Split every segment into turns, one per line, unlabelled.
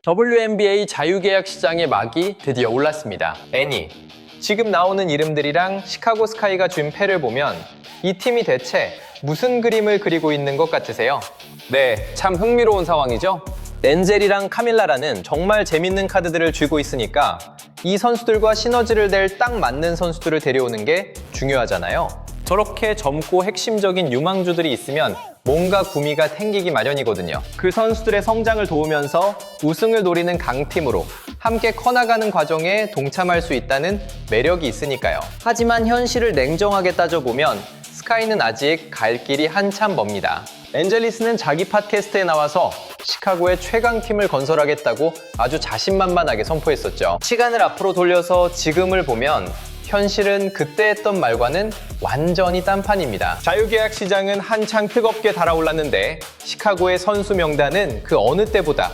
WNBA 자유계약 시장의 막이 드디어 올랐습니다.
애니. 지금 나오는 이름들이랑 시카고 스카이가 준 패를 보면 이 팀이 대체 무슨 그림을 그리고 있는 것 같으세요?
네, 참 흥미로운 상황이죠? 엔젤이랑 카밀라라는 정말 재밌는 카드들을 쥐고 있으니까 이 선수들과 시너지를 낼 딱 맞는 선수들을 데려오는 게 중요하잖아요. 저렇게 젊고 핵심적인 유망주들이 있으면 뭔가 구미가 생기기 마련이거든요. 그 선수들의 성장을 도우면서 우승을 노리는 강팀으로 함께 커나가는 과정에 동참할 수 있다는 매력이 있으니까요. 하지만 현실을 냉정하게 따져보면 스카이는 아직 갈 길이 한참 먼니다. 엔젤리스는 자기 팟캐스트에 나와서 시카고의 최강팀을 건설하겠다고 아주 자신만만하게 선포했었죠. 시간을 앞으로 돌려서 지금을 보면 현실은 그때 했던 말과는 완전히 딴판입니다. 자유계약 시장은 한창 뜨겁게 달아올랐는데 시카고의 선수 명단은 그 어느 때보다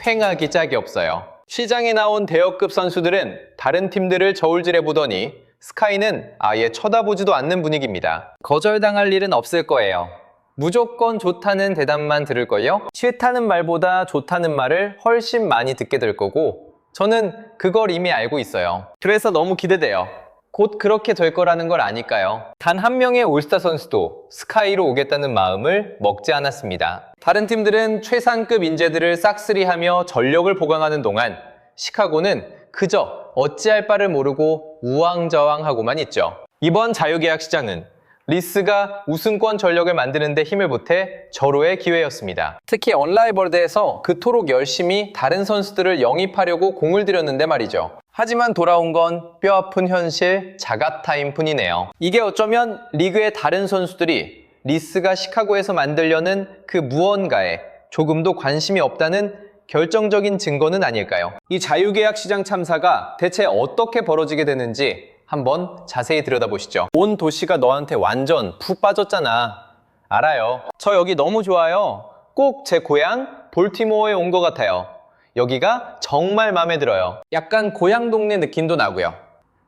횡하기 짝이 없어요. 시장에 나온 대여급 선수들은 다른 팀들을 저울질해보더니 스카이는 아예 쳐다보지도 않는 분위기입니다. 거절당할 일은 없을 거예요. 무조건 좋다는 대답만 들을걸요? 싫다는 말보다 좋다는 말을 훨씬 많이 듣게 될 거고 저는 그걸 이미 알고 있어요. 그래서 너무 기대돼요. 곧 그렇게 될 거라는 걸 아니까요. 단 한 명의 올스타 선수도 스카이로 오겠다는 마음을 먹지 않았습니다. 다른 팀들은 최상급 인재들을 싹쓸이하며 전력을 보강하는 동안 시카고는 그저 어찌할 바를 모르고 우왕좌왕하고만 있죠. 이번 자유계약 시장은 리스가 우승권 전력을 만드는 데 힘을 보태 절호의 기회였습니다. 특히 언라이벌드에서 그토록 열심히 다른 선수들을 영입하려고 공을 들였는데 말이죠. 하지만 돌아온 건 뼈아픈 현실 자가타임 뿐이네요. 이게 어쩌면 리그의 다른 선수들이 리스가 시카고에서 만들려는 그 무언가에 조금도 관심이 없다는 결정적인 증거는 아닐까요? 이 자유계약 시장 참사가 대체 어떻게 벌어지게 되는지 한번 자세히 들여다보시죠. 온 도시가 너한테 완전 푹 빠졌잖아. 알아요. 저 여기 너무 좋아요. 꼭 제 고향 볼티모어에 온 것 같아요. 여기가 정말 마음에 들어요. 약간 고향 동네 느낌도 나고요.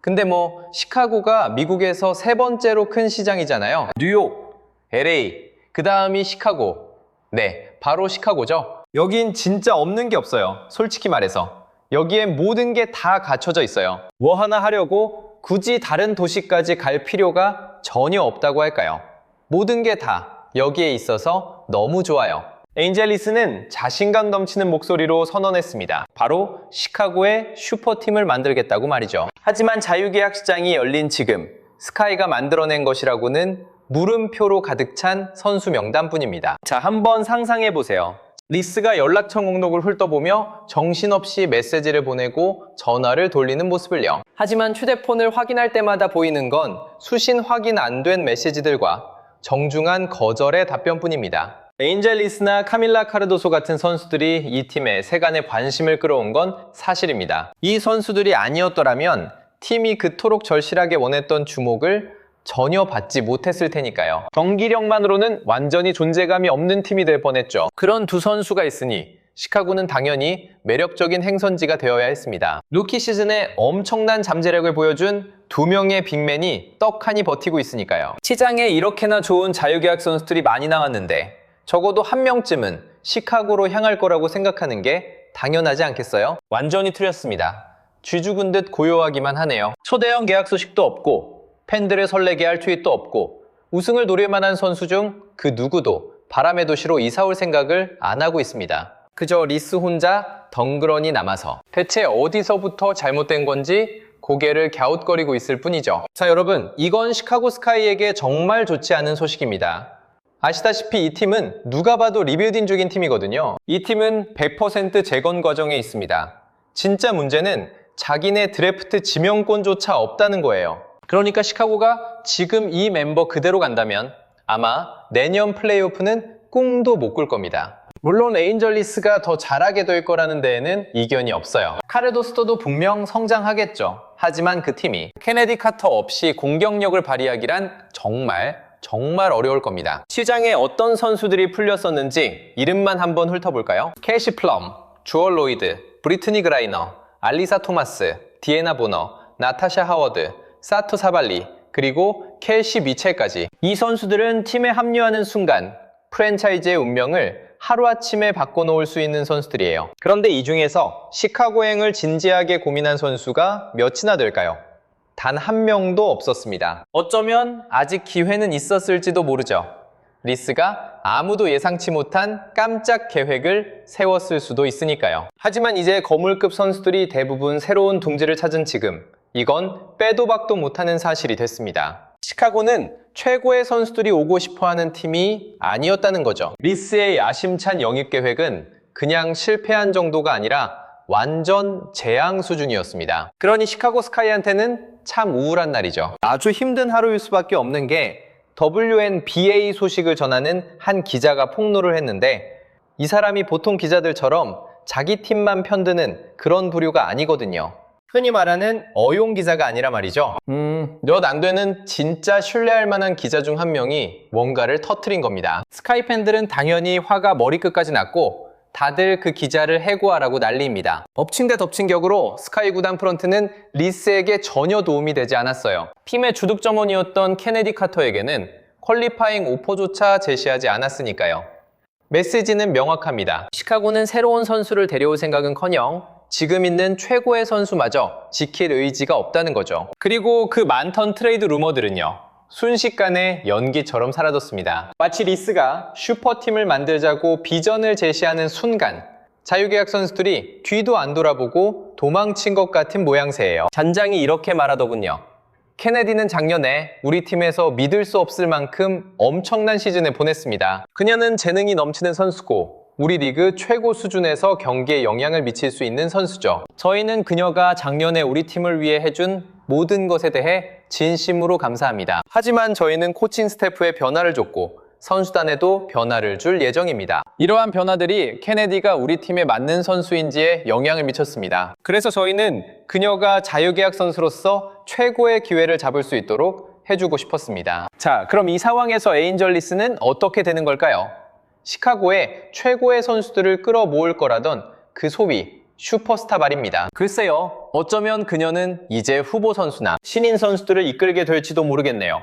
근데 뭐 시카고가 미국에서 세 번째로 큰 시장이잖아요. 뉴욕, LA, 그 다음이 시카고. 네, 바로 시카고죠. 여긴 진짜 없는 게 없어요. 솔직히 말해서. 여기엔 모든 게 다 갖춰져 있어요. 뭐 하나 하려고 굳이 다른 도시까지 갈 필요가 전혀 없다고 할까요? 모든 게 다 여기에 있어서 너무 좋아요. 엔젤리스는 자신감 넘치는 목소리로 선언했습니다. 바로 시카고의 슈퍼팀을 만들겠다고 말이죠. 하지만 자유계약 시장이 열린 지금 스카이가 만들어낸 것이라고는 물음표로 가득 찬 선수 명단뿐입니다. 자, 한번 상상해보세요. 리스가 연락처 목록을 훑어보며 정신없이 메시지를 보내고 전화를 돌리는 모습을요. 하지만 휴대폰을 확인할 때마다 보이는 건 수신 확인 안 된 메시지들과 정중한 거절의 답변뿐입니다. 엔젤리스나 카밀라 카르도소 같은 선수들이 이 팀의 세간의 관심을 끌어온 건 사실입니다. 이 선수들이 아니었더라면 팀이 그토록 절실하게 원했던 주목을 전혀 받지 못했을 테니까요. 경기력만으로는 완전히 존재감이 없는 팀이 될 뻔했죠. 그런 두 선수가 있으니 시카고는 당연히 매력적인 행선지가 되어야 했습니다. 루키 시즌에 엄청난 잠재력을 보여준 두 명의 빅맨이 떡하니 버티고 있으니까요. 시장에 이렇게나 좋은 자유계약 선수들이 많이 나왔는데 적어도 한 명쯤은 시카고로 향할 거라고 생각하는 게 당연하지 않겠어요? 완전히 틀렸습니다. 쥐 죽은 듯 고요하기만 하네요. 초대형 계약 소식도 없고 팬들을 설레게 할 트윗도 없고 우승을 노릴 만한 선수 중 그 누구도 바람의 도시로 이사 올 생각을 안 하고 있습니다. 그저 리스 혼자 덩그러니 남아서 대체 어디서부터 잘못된 건지 고개를 갸웃거리고 있을 뿐이죠. 자, 여러분, 이건 시카고 스카이에게 정말 좋지 않은 소식입니다. 아시다시피 이 팀은 누가 봐도 리빌딩 중인 팀이거든요. 이 팀은 100% 재건 과정에 있습니다. 진짜 문제는 자기네 드래프트 지명권조차 없다는 거예요. 그러니까 시카고가 지금 이 멤버 그대로 간다면 아마 내년 플레이오프는 꿈도 못 꿀 겁니다. 물론 에인절리스가 더 잘하게 될 거라는 데에는 이견이 없어요. 카르도스도 분명 성장하겠죠. 하지만 그 팀이 케네디 카터 없이 공격력을 발휘하기란 정말 어려울 겁니다. 시장에 어떤 선수들이 풀렸었는지 이름만 한번 훑어볼까요? 캐시 플럼, 주얼 로이드, 브리트니 그라이너, 알리사 토마스, 디에나 보너, 나타샤 하워드, 사토 사발리, 그리고 켈시 미첼까지. 이 선수들은 팀에 합류하는 순간 프랜차이즈의 운명을 하루아침에 바꿔놓을 수 있는 선수들이에요. 그런데 이 중에서 시카고행을 진지하게 고민한 선수가 몇이나 될까요? 단 한 명도 없었습니다. 어쩌면 아직 기회는 있었을지도 모르죠. 리스가 아무도 예상치 못한 깜짝 계획을 세웠을 수도 있으니까요. 하지만 이제 거물급 선수들이 대부분 새로운 둥지를 찾은 지금, 이건 빼도 박도 못하는 사실이 됐습니다. 시카고는 최고의 선수들이 오고 싶어하는 팀이 아니었다는 거죠. 리스의 야심찬 영입 계획은 그냥 실패한 정도가 아니라 완전 재앙 수준이었습니다. 그러니 시카고 스카이한테는 참 우울한 날이죠. 아주 힘든 하루일 수밖에 없는 게 WNBA 소식을 전하는 한 기자가 폭로를 했는데 이 사람이 보통 기자들처럼 자기 팀만 편드는 그런 부류가 아니거든요. 흔히 말하는 어용 기자가 아니라 말이죠. 몇 안 되는 진짜 신뢰할 만한 기자 중 한 명이 뭔가를 터트린 겁니다. 스카이 팬들은 당연히 화가 머리끝까지 났고 다들 그 기자를 해고하라고 난리입니다. 엎친 데 덮친 격으로 스카이 구단 프런트는 리스에게 전혀 도움이 되지 않았어요. 팀의 주득 점원이었던 케네디 카터에게는 퀄리파잉 오퍼조차 제시하지 않았으니까요. 메시지는 명확합니다. 시카고는 새로운 선수를 데려올 생각은커녕 지금 있는 최고의 선수마저 지킬 의지가 없다는 거죠. 그리고 그 많던 트레이드 루머들은요. 순식간에 연기처럼 사라졌습니다. 마치 리스가 슈퍼팀을 만들자고 비전을 제시하는 순간 자유계약 선수들이 뒤도 안 돌아보고 도망친 것 같은 모양새예요. 잔장이 이렇게 말하더군요. 케네디는 작년에 우리 팀에서 믿을 수 없을 만큼 엄청난 시즌을 보냈습니다. 그녀는 재능이 넘치는 선수고 우리 리그 최고 수준에서 경기에 영향을 미칠 수 있는 선수죠. 저희는 그녀가 작년에 우리 팀을 위해 해준 모든 것에 대해 진심으로 감사합니다. 하지만 저희는 코칭 스태프에 변화를 줬고 선수단에도 변화를 줄 예정입니다. 이러한 변화들이 케네디가 우리 팀에 맞는 선수인지에 영향을 미쳤습니다. 그래서 저희는 그녀가 자유계약 선수로서 최고의 기회를 잡을 수 있도록 해주고 싶었습니다. 자, 그럼 이 상황에서 에인절리스는 어떻게 되는 걸까요? 시카고에 최고의 선수들을 끌어모을 거라던 그 소위 슈퍼스타 말입니다. 글쎄요, 어쩌면 그녀는 이제 후보 선수나 신인 선수들을 이끌게 될지도 모르겠네요.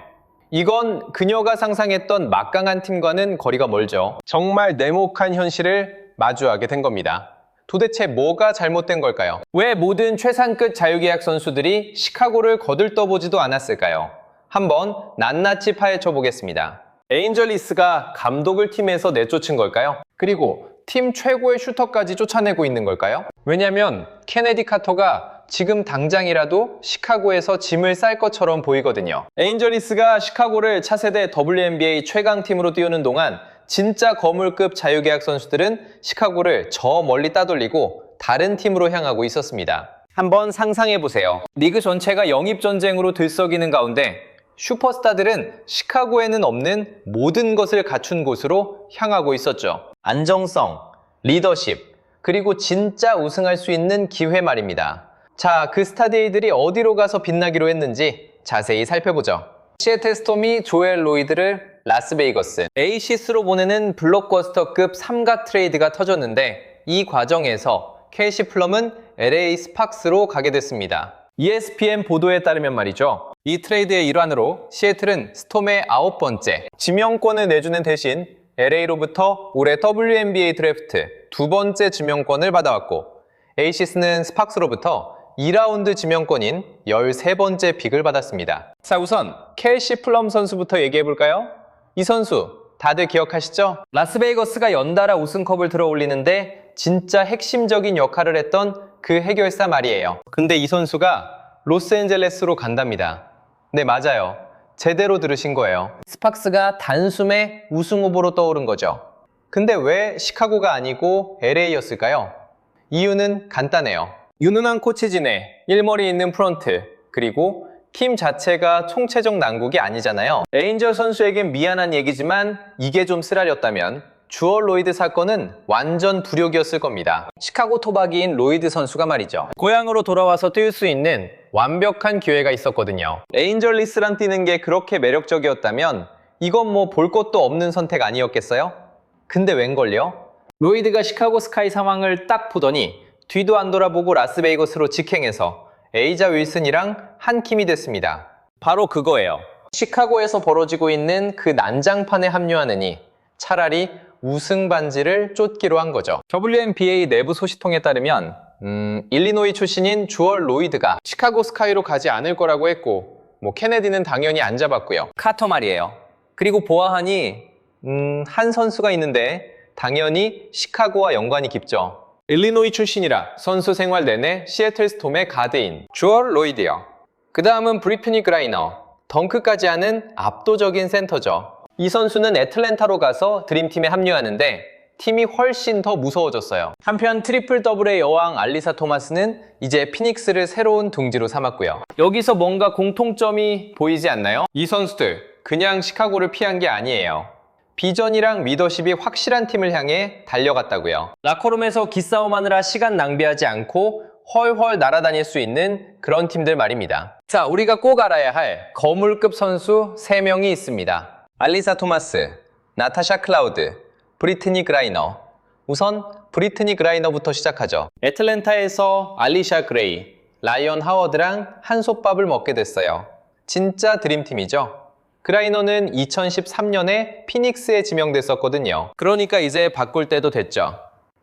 이건 그녀가 상상했던 막강한 팀과는 거리가 멀죠. 정말 냉혹한 현실을 마주하게 된 겁니다. 도대체 뭐가 잘못된 걸까요? 왜 모든 최상급 자유계약 선수들이 시카고를 거들떠보지도 않았을까요? 한번 낱낱이 파헤쳐 보겠습니다. 에인절리스가 감독을 팀에서 내쫓은 걸까요? 그리고 팀 최고의 슈터까지 쫓아내고 있는 걸까요? 왜냐면 케네디 카터가 지금 당장이라도 시카고에서 짐을 쌀 것처럼 보이거든요. 에인절리스가 시카고를 차세대 WNBA 최강팀으로 띄우는 동안 진짜 거물급 자유계약 선수들은 시카고를 저 멀리 따돌리고 다른 팀으로 향하고 있었습니다. 한번 상상해보세요. 리그 전체가 영입전쟁으로 들썩이는 가운데 슈퍼스타들은 시카고에는 없는 모든 것을 갖춘 곳으로 향하고 있었죠. 안정성, 리더십, 그리고 진짜 우승할 수 있는 기회 말입니다. 자, 그 스타데이들이 어디로 가서 빛나기로 했는지 자세히 살펴보죠. 시애틀 스톰이 조엘 로이드를 라스베이거스, 에이시스로 보내는 블록버스터급 3가 트레이드가 터졌는데 이 과정에서 켈시 플럼은 LA 스팍스로 가게 됐습니다. ESPN 보도에 따르면 말이죠. 이 트레이드의 일환으로 시애틀은 스톰의 9번째 지명권을 내주는 대신 LA로부터 올해 WNBA 드래프트 2번째 지명권을 받아왔고 에이시스는 스팍스로부터 2라운드 지명권인 13번째 픽을 받았습니다. 자, 우선 켈시 플럼 선수부터 얘기해볼까요? 이 선수 다들 기억하시죠? 라스베이거스가 연달아 우승컵을 들어 올리는데 진짜 핵심적인 역할을 했던 그 해결사 말이에요. 근데 이 선수가 로스앤젤레스로 간답니다. 네, 맞아요. 제대로 들으신 거예요. 스팍스가 단숨에 우승 후보로 떠오른 거죠. 근데 왜 시카고가 아니고 LA였을까요? 이유는 간단해요. 유능한 코치진에 일머리 있는 프런트, 그리고 팀 자체가 총체적 난국이 아니잖아요. 에인절 선수에겐 미안한 얘기지만 이게 좀 쓰라렸다면 주얼 로이드 사건은 완전 불효기였을 겁니다. 시카고 토박이인 로이드 선수가 말이죠. 고향으로 돌아와서 뛸 수 있는 완벽한 기회가 있었거든요. 에인절리스랑 뛰는 게 그렇게 매력적이었다면 이건 뭐 볼 것도 없는 선택 아니었겠어요? 근데 웬걸요? 로이드가 시카고 스카이 상황을 딱 보더니 뒤도 안 돌아보고 라스베이거스로 직행해서 에이자 윌슨이랑 한 팀이 됐습니다. 바로 그거예요. 시카고에서 벌어지고 있는 그 난장판에 합류하느니 차라리
우승 반지를 쫓기로 한 거죠. WNBA 내부 소식통에 따르면 일리노이 출신인 주얼 로이드가 시카고 스카이로 가지 않을 거라고 했고 케네디는 당연히 안 잡았고요.
카터 말이에요. 그리고 보아하니 한 선수가 있는데 당연히 시카고와 연관이 깊죠.
일리노이 출신이라 선수 생활 내내 시애틀 스톰의 가드인 주얼 로이드요. 그 다음은 브리트니 그라이너, 덩크까지 하는 압도적인 센터죠. 이 선수는 애틀랜타로 가서 드림팀에 합류하는데 팀이 훨씬 더 무서워졌어요. 한편 트리플 더블의 여왕 알리사 토마스는 이제 피닉스를 새로운 둥지로 삼았고요. 여기서 뭔가 공통점이 보이지 않나요? 이 선수들 그냥 시카고를 피한 게 아니에요. 비전이랑 리더십이 확실한 팀을 향해 달려갔다고요.
라커룸에서 기싸움하느라 시간 낭비하지 않고 헐헐 날아다닐 수 있는 그런 팀들 말입니다.
자, 우리가 꼭 알아야 할 거물급 선수 3명이 있습니다.
알리사 토마스, 나타샤 클라우드, 브리트니 그라이너. 우선 브리트니 그라이너부터 시작하죠.
애틀랜타에서 알리샤 그레이, 라이언 하워드랑 한솥밥을 먹게 됐어요.
진짜 드림팀이죠. 그라이너는 2013년에 피닉스에 지명됐었거든요.
그러니까 이제 바꿀 때도 됐죠.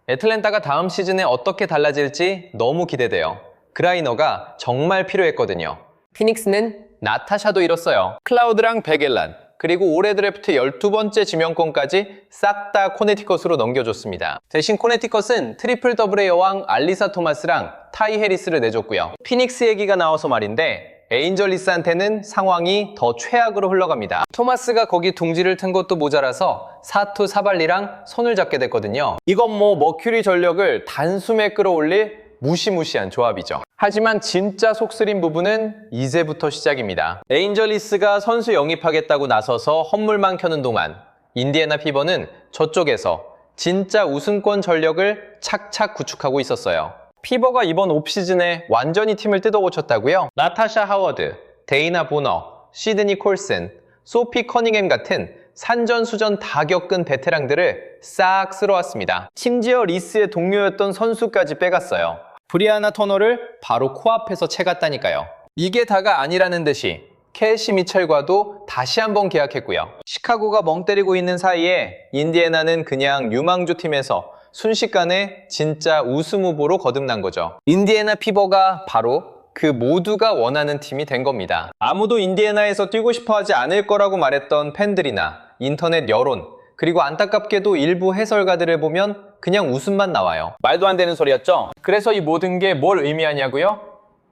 애틀랜타가 다음 시즌에 어떻게 달라질지 너무 기대돼요. 그라이너가 정말 필요했거든요. 피닉스는 나타샤도 잃었어요.
클라우드랑 베겔란, 그리고 올해 드래프트 12번째 지명권까지 싹 다 코네티컷으로 넘겨줬습니다.
대신 코네티컷은 트리플 더블의 여왕 알리사 토마스랑 타이 해리스를 내줬고요. 피닉스 얘기가 나와서 말인데 에인절리스한테는 상황이 더 최악으로 흘러갑니다. 토마스가 거기 둥지를 튼 것도 모자라서 사투 사발리랑 손을 잡게 됐거든요.
이건 머큐리 전력을 단숨에 끌어올릴 무시무시한 조합이죠. 하지만 진짜 속쓰린 부분은 이제부터 시작입니다.
에인절리스가 선수 영입하겠다고 나서서 헛물만 켜는 동안 인디애나 피버는 저쪽에서 진짜 우승권 전력을 착착 구축하고 있었어요. 피버가 이번 옵시즌에 완전히 팀을 뜯어고쳤다고요? 나타샤 하워드, 데이나 보너, 시드니 콜슨, 소피 커닝햄 같은 산전수전 다 겪은 베테랑들을 싹 쓸어왔습니다. 심지어 리스의 동료였던 선수까지 빼갔어요. 브리아나 터너를 바로 코앞에서 채갔다니까요. 이게 다가 아니라는 듯이 캐시 미첼과도 다시 한번 계약했고요. 시카고가 멍 때리고 있는 사이에 인디애나는 그냥 유망주 팀에서 순식간에 진짜 우승 후보로 거듭난 거죠. 인디애나 피버가 바로 그 모두가 원하는 팀이 된 겁니다. 아무도 인디애나에서 뛰고 싶어 하지 않을 거라고 말했던 팬들이나 인터넷 여론, 그리고 안타깝게도 일부 해설가들을 보면 그냥 웃음만 나와요.
말도 안 되는 소리였죠? 그래서 이 모든 게 뭘 의미하냐고요?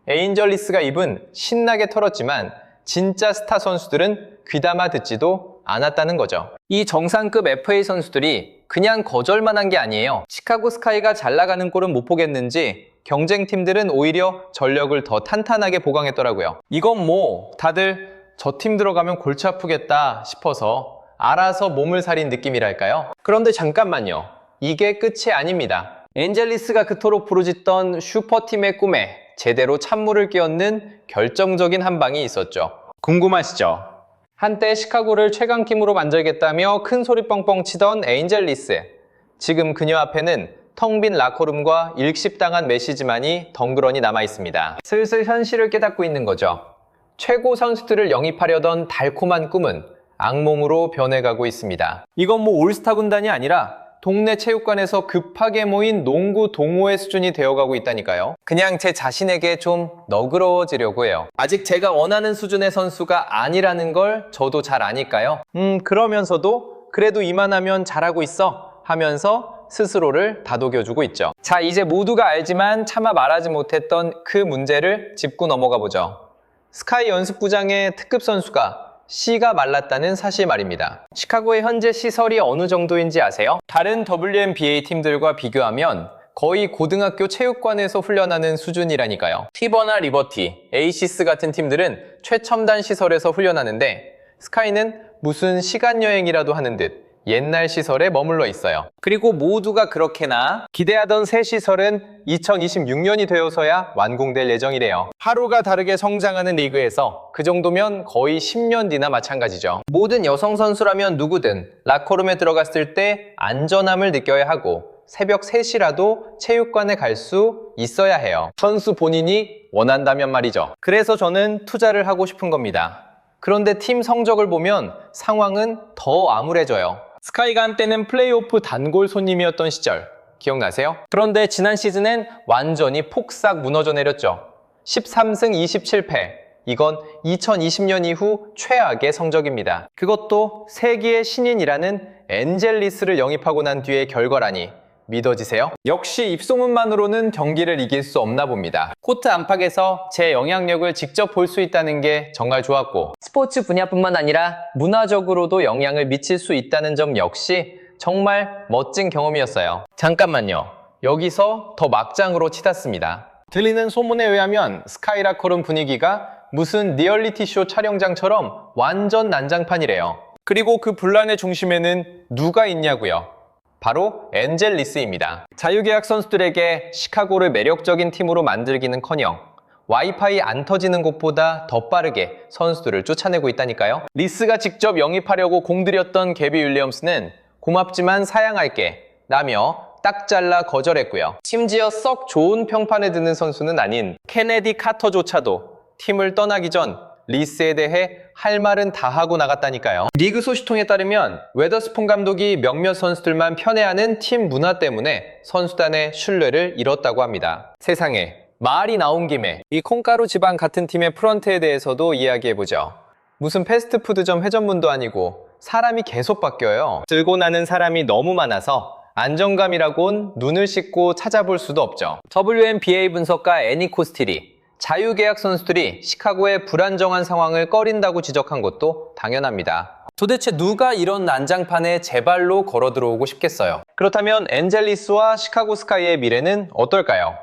에인절리스가 입은 신나게 털었지만 진짜 스타 선수들은 귀담아 듣지도 않았다는 거죠. 이 정상급 FA 선수들이 그냥 거절만 한 게 아니에요. 시카고 스카이가 잘 나가는 꼴은 못 보겠는지 경쟁팀들은 오히려 전력을 더 탄탄하게 보강했더라고요. 이건 다들 저 팀 들어가면 골치 아프겠다 싶어서 알아서 몸을 사린 느낌이랄까요? 그런데 잠깐만요. 이게 끝이 아닙니다. 엔젤리스가 그토록 부르짖던 슈퍼팀의 꿈에 제대로 찬물을 끼얹는 결정적인 한 방이 있었죠. 궁금하시죠? 한때 시카고를 최강팀으로 만들겠다며 큰 소리 뻥뻥 치던 에인젤리스. 지금 그녀 앞에는 텅 빈 라커룸과 일십당한 메시지만이 덩그러니 남아있습니다. 슬슬 현실을 깨닫고 있는 거죠. 최고 선수들을 영입하려던 달콤한 꿈은 악몽으로 변해가고 있습니다. 이건 올스타 군단이 아니라 동네 체육관에서 급하게 모인 농구 동호회 수준이 되어가고 있다니까요. 그냥 제 자신에게 좀 너그러워지려고 해요. 아직 제가 원하는 수준의 선수가 아니라는 걸 저도 잘 아니까요. 그러면서도 그래도 이만하면 잘하고 있어 하면서 스스로를 다독여주고 있죠. 자, 이제 모두가 알지만 차마 말하지 못했던 그 문제를 짚고 넘어가 보죠. 스카이 연습구장의 특급 선수가 씨가 말랐다는 사실 말입니다. 시카고의 현재 시설이 어느 정도인지 아세요? 다른 WNBA 팀들과 비교하면 거의 고등학교 체육관에서 훈련하는 수준이라니까요. 티버나 리버티, 에이시스 같은 팀들은 최첨단 시설에서 훈련하는데 스카이는 무슨 시간여행이라도 하는 듯 옛날 시설에 머물러 있어요. 그리고 모두가 그렇게나 기대하던 새 시설은 2026년이 되어서야 완공될 예정이래요. 하루가 다르게 성장하는 리그에서 그 정도면 거의 10년 뒤나 마찬가지죠. 모든 여성 선수라면 누구든 라커룸에 들어갔을 때 안전함을 느껴야 하고 새벽 3시라도 체육관에 갈 수 있어야 해요. 선수 본인이 원한다면 말이죠. 그래서 저는 투자를 하고 싶은 겁니다. 그런데 팀 성적을 보면 상황은 더 암울해져요.
스카이가 한때는 플레이오프 단골 손님이었던 시절 기억나세요? 그런데 지난 시즌엔 완전히 폭삭 무너져 내렸죠. 13승 27패. 이건 2020년 이후 최악의 성적입니다. 그것도 세기의 신인이라는 엔젤리스를 영입하고 난 뒤의 결과라니 믿어지세요? 역시 입소문만으로는 경기를 이길 수 없나 봅니다. 코트 안팎에서 제 영향력을 직접 볼 수 있다는 게 정말 좋았고, 스포츠 분야뿐만 아니라 문화적으로도 영향을 미칠 수 있다는 점 역시 정말 멋진 경험이었어요. 잠깐만요. 여기서 더 막장으로 치닫습니다. 들리는 소문에 의하면 스카이라커룸 분위기가 무슨 리얼리티 쇼 촬영장처럼 완전 난장판이래요. 그리고 그 분란의 중심에는 누가 있냐고요? 바로 엔젤리스입니다. 자유계약 선수들에게 시카고를 매력적인 팀으로 만들기는커녕 와이파이 안 터지는 곳보다 더 빠르게 선수들을 쫓아내고 있다니까요. 리스가 직접 영입하려고 공들였던 개비 윌리엄스는 고맙지만 사양할게 라며 딱 잘라 거절했고요. 심지어 썩 좋은 평판에 드는 선수는 아닌 케네디 카터조차도 팀을 떠나기 전 리스에 대해 할 말은 다 하고 나갔다니까요. 리그 소식통에 따르면 웨더스푼 감독이 몇몇 선수들만 편애하는 팀 문화 때문에 선수단의 신뢰를 잃었다고 합니다. 세상에, 말이 나온 김에 이 콩가루 지방 같은 팀의 프런트에 대해서도 이야기해보죠. 무슨 패스트푸드점 회전문도 아니고 사람이 계속 바뀌어요. 들고 나는 사람이 너무 많아서 안정감이라곤 눈을 씻고 찾아볼 수도 없죠. WNBA 분석가 애니 코스틸이 자유계약 선수들이 시카고의 불안정한 상황을 꺼린다고 지적한 것도 당연합니다. 도대체 누가 이런 난장판에 제 발로 걸어 들어오고 싶겠어요? 그렇다면 엔젤리스와 시카고 스카이의 미래는 어떨까요?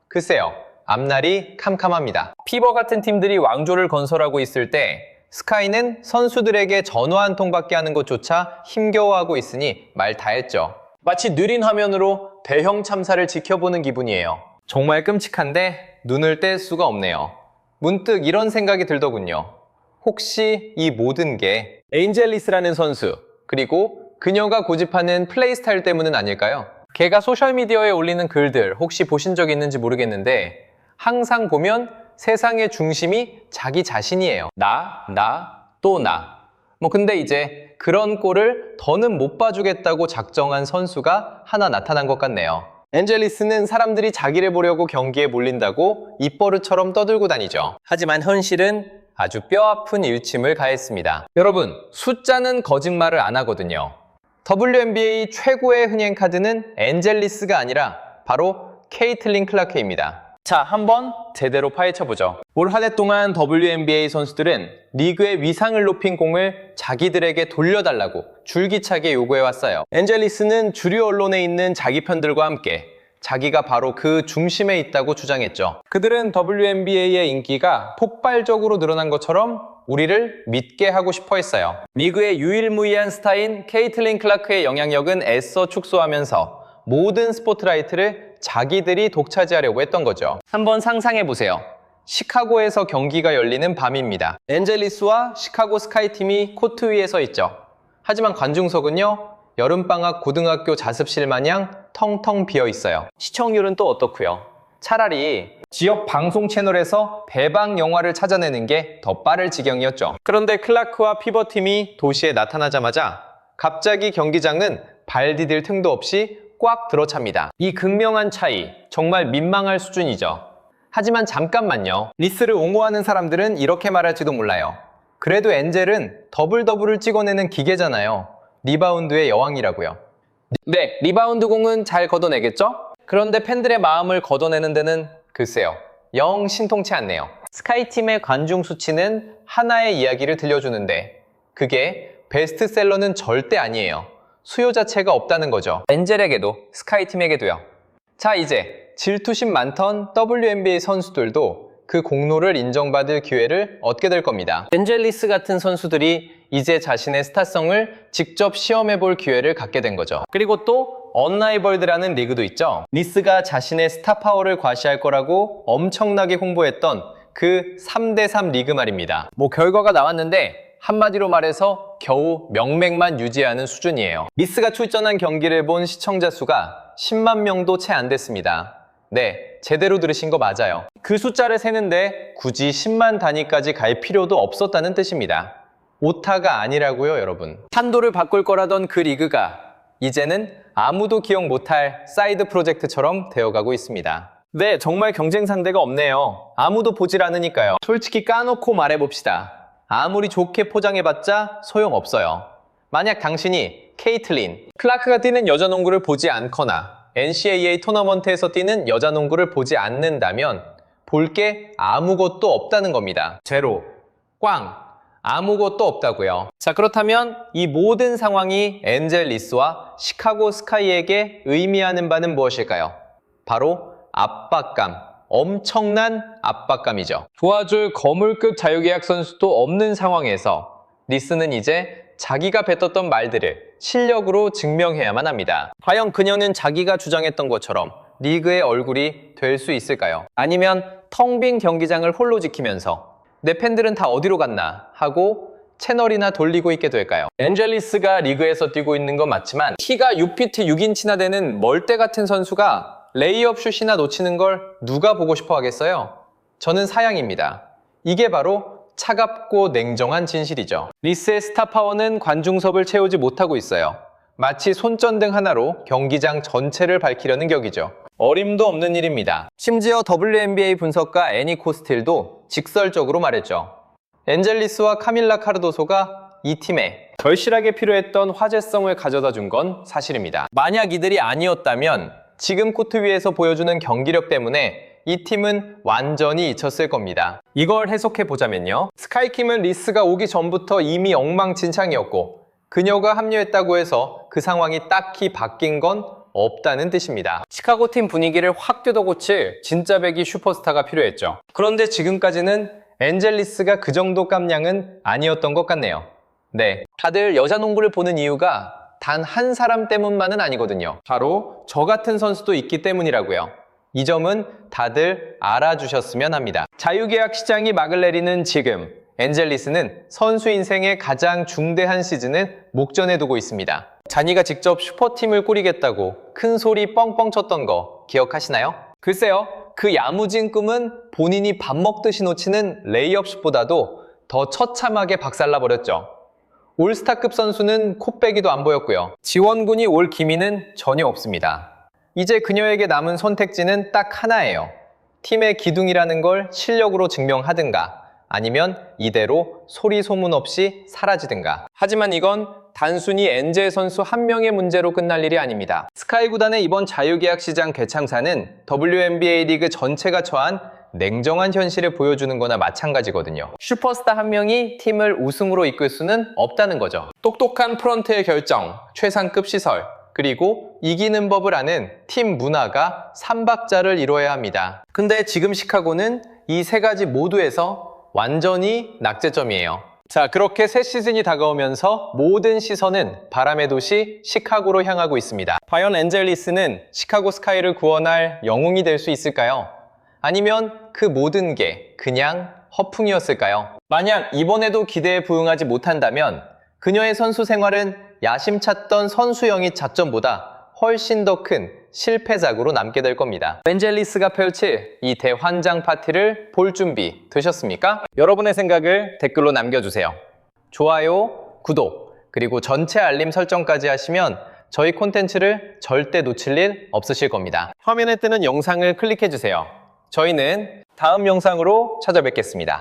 글쎄요, 앞날이 캄캄합니다. 피버 같은 팀들이 왕조를 건설하고 있을 때 스카이는 선수들에게 전화 한 통밖에 하는 것조차 힘겨워하고 있으니 말 다 했죠. 마치 느린 화면으로 대형 참사를 지켜보는 기분이에요. 정말 끔찍한데 눈을 뗄 수가 없네요. 문득 이런 생각이 들더군요. 혹시 이 모든 게 엔젤리스라는 선수, 그리고 그녀가 고집하는 플레이 스타일 때문은 아닐까요? 걔가 소셜미디어에 올리는 글들 혹시 보신 적 있는지 모르겠는데 항상 보면 세상의 중심이 자기 자신이에요. 또 나. 근데 이제 그런 꼴을 더는 못 봐주겠다고 작정한 선수가 하나 나타난 것 같네요. 엔젤리스는 사람들이 자기를 보려고 경기에 몰린다고 입버릇처럼 떠들고 다니죠. 하지만 현실은 아주 뼈아픈 일침을 가했습니다. 여러분, 숫자는 거짓말을 안 하거든요. WNBA 최고의 흥행 카드는 엔젤리스가 아니라 바로 케이틀린 클라크입니다. 자, 한번 제대로 파헤쳐보죠. 올 한 해 동안 WNBA 선수들은 리그의 위상을 높인 공을 자기들에게 돌려달라고 줄기차게 요구해왔어요. 엔젤리스는 주류 언론에 있는 자기 편들과 함께 자기가 바로 그 중심에 있다고 주장했죠. 그들은 WNBA의 인기가 폭발적으로 늘어난 것처럼 우리를 믿게 하고 싶어 했어요. 리그의 유일무이한 스타인 케이틀린 클라크의 영향력은 애써 축소하면서 모든 스포트라이트를 자기들이 독차지하려고 했던 거죠. 한번 상상해보세요. 시카고에서 경기가 열리는 밤입니다. 엔젤리스와 시카고 스카이 팀이 코트 위에 서 있죠. 하지만 관중석은요, 여름방학 고등학교 자습실 마냥 텅텅 비어 있어요. 시청률은 또 어떻고요? 차라리 지역 방송 채널에서 대박 영화를 찾아내는 게 더 빠를 지경이었죠. 그런데 클라크와 피버팀이 도시에 나타나자마자 갑자기 경기장은 발 디딜 틈도 없이 꽉 들어찹니다. 이 극명한 차이, 정말 민망할 수준이죠. 하지만 잠깐만요. 리스를 옹호하는 사람들은 이렇게 말할지도 몰라요. 그래도 엔젤은 더블을 찍어내는 기계잖아요. 리바운드의 여왕이라고요. 네, 리바운드 공은 잘 걷어내겠죠? 그런데 팬들의 마음을 걷어내는 데는 글쎄요, 영 신통치 않네요. 스카이팀의 관중 수치는 하나의 이야기를 들려주는데 그게 베스트셀러는 절대 아니에요. 수요 자체가 없다는 거죠. 엔젤에게도 스카이팀에게도요. 자, 이제 질투심 많던 WNBA 선수들도 그 공로를 인정받을 기회를 얻게 될 겁니다. 엔젤리스 같은 선수들이 이제 자신의 스타성을 직접 시험해볼 기회를 갖게 된 거죠. 그리고 또 언라이벌드라는 리그도 있죠. 리스가 자신의 스타 파워를 과시할 거라고 엄청나게 홍보했던 그 3대3 리그 말입니다. 결과가 나왔는데 한마디로 말해서 겨우 명맥만 유지하는 수준이에요. 리스가 출전한 경기를 본 시청자 수가 10만 명도 채 안 됐습니다. 네, 제대로 들으신 거 맞아요. 그 숫자를 세는데 굳이 10만 단위까지 갈 필요도 없었다는 뜻입니다.
오타가 아니라고요, 여러분. 판도를 바꿀 거라던 그 리그가 이제는 아무도 기억 못할 사이드 프로젝트처럼 되어가고 있습니다. 네, 정말 경쟁 상대가 없네요. 아무도 보질 않으니까요. 솔직히 까놓고 말해봅시다. 아무리 좋게 포장해봤자 소용없어요. 만약 당신이 케이틀린, 클라크가 뛰는 여자 농구를 보지 않거나 NCAA 토너먼트에서 뛰는 여자 농구를 보지 않는다면 볼 게 아무것도 없다는 겁니다. 제로, 꽝, 아무것도 없다고요. 자, 그렇다면 이 모든 상황이 엔젤 리스와 시카고 스카이에게 의미하는 바는 무엇일까요? 바로 압박감, 엄청난 압박감이죠. 도와줄 거물급 자유계약 선수도 없는 상황에서 리스는 이제 자기가 뱉었던 말들을 실력으로 증명해야만 합니다. 과연 그녀는 자기가 주장했던 것처럼 리그의 얼굴이 될 수 있을까요? 아니면 텅 빈 경기장을 홀로 지키면서 내 팬들은 다 어디로 갔나 하고 채널이나 돌리고 있게 될까요? 엔젤리스가 리그에서 뛰고 있는 건 맞지만 키가 6피트 6인치나 되는 멀대 같은 선수가 레이업 슛이나 놓치는 걸 누가 보고 싶어 하겠어요? 저는 사양입니다. 이게 바로 차갑고 냉정한 진실이죠. 리스의 스타 파워는 관중석을 채우지 못하고 있어요. 마치 손전등 하나로 경기장 전체를 밝히려는 격이죠. 어림도 없는 일입니다. 심지어 WNBA 분석가 애니 코스틸도 직설적으로 말했죠. 엔젤리스와 카밀라 카르도소가 이 팀에 절실하게 필요했던 화제성을 가져다 준 건 사실입니다. 만약 이들이 아니었다면 지금 코트 위에서 보여주는 경기력 때문에 이 팀은 완전히 잊혔을 겁니다. 이걸 해석해 보자면요. 스카이킴은 리스가 오기 전부터 이미 엉망진창이었고 그녀가 합류했다고 해서 그 상황이 딱히 바뀐 건 없다는 뜻입니다. 시카고 팀 분위기를 확 뜯어고칠 진짜 배기 슈퍼스타가 필요했죠. 그런데 지금까지는 엔젤리스가 그 정도 깜냥은 아니었던 것 같네요. 네, 다들 여자 농구를 보는 이유가 단 한 사람 때문만은 아니거든요. 바로 저 같은 선수도 있기 때문이라고요. 이 점은 다들 알아주셨으면 합니다. 자유계약 시장이 막을 내리는 지금 엔젤리스는 선수 인생의 가장 중대한 시즌을 목전에 두고 있습니다. 자니가 직접 슈퍼팀을 꾸리겠다고 큰 소리 뻥뻥 쳤던 거 기억하시나요? 글쎄요, 그 야무진 꿈은 본인이 밥 먹듯이 놓치는 레이업슛보다도 더 처참하게 박살나버렸죠. 올스타급 선수는 콧배기도 안 보였고요. 지원군이 올 기미는 전혀 없습니다. 이제 그녀에게 남은 선택지는 딱 하나예요. 팀의 기둥이라는 걸 실력으로 증명하든가 아니면 이대로 소리 소문 없이 사라지든가. 하지만 이건 단순히 엔젤 선수 한 명의 문제로 끝날 일이 아닙니다. 스카이 구단의 이번 자유계약 시장 대참사는 WNBA 리그 전체가 처한 냉정한 현실을 보여주는 거나 마찬가지거든요. 슈퍼스타 한 명이 팀을 우승으로 이끌 수는 없다는 거죠. 똑똑한 프런트의 결정, 최상급 시설, 그리고 이기는 법을 아는 팀 문화가 삼박자를 이뤄야 합니다. 근데 지금 시카고는 이 세 가지 모두에서 완전히 낙제점이에요. 자, 그렇게 새 시즌이 다가오면서 모든 시선은 바람의 도시 시카고로 향하고 있습니다. 과연 엔젤리스는 시카고 스카이를 구원할 영웅이 될 수 있을까요? 아니면 그 모든 게 그냥 허풍이었을까요? 만약 이번에도 기대에 부응하지 못한다면 그녀의 선수 생활은 야심찼던 선수 영입 작전보다 훨씬 더 큰 실패작으로 남게 될 겁니다. 엔젤리스가 펼칠 이 대환장 파티를 볼 준비 되셨습니까? 여러분의 생각을 댓글로 남겨주세요. 좋아요, 구독, 그리고 전체 알림 설정까지 하시면 저희 콘텐츠를 절대 놓칠 일 없으실 겁니다. 화면에 뜨는 영상을 클릭해주세요. 저희는 다음 영상으로 찾아뵙겠습니다.